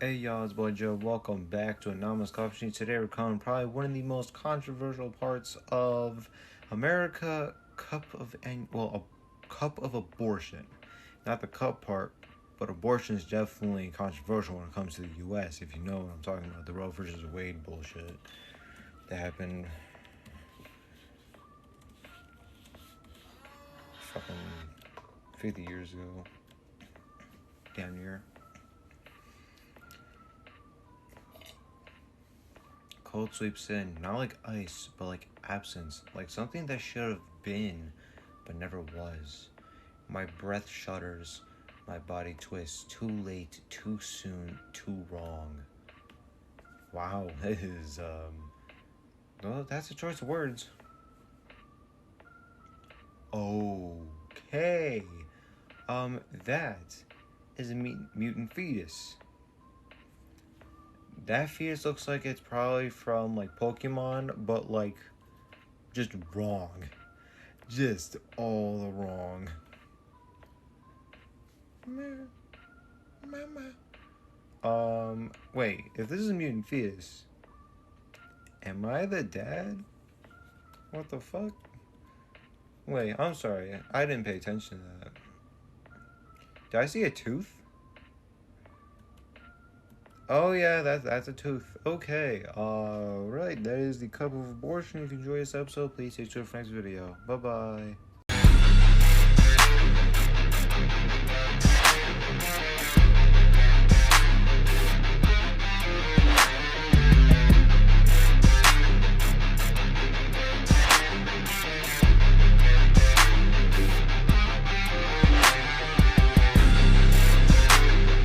Hey y'all, it's boy Joe. Welcome back to Anomalous Coffee Sheet. Today we're covering probably one of the most controversial parts of America, a cup of abortion. Not the cup part, but abortion is definitely controversial when it comes to the U.S. If you know what I'm talking about, the Roe versus Wade bullshit that happened fucking 50 years ago, damn near. Cold sweeps in, not like ice, but like absence, like something that should have been, but never was. My breath shudders, my body twists, too late, too soon, too wrong. Wow, that is, well, that's a choice of words. Okay, that is a mutant fetus. That fetus looks like it's probably from like Pokemon, but like just wrong. Just all wrong. Wait, if this is a mutant fetus, am I the dad? What the fuck? Wait, I'm sorry. I didn't pay attention to that. Did I see a tooth? Oh yeah, that's a tooth. Okay. Alright, that is the cup of abortion. If you enjoy this episode, please stay tuned for the next video. Bye bye.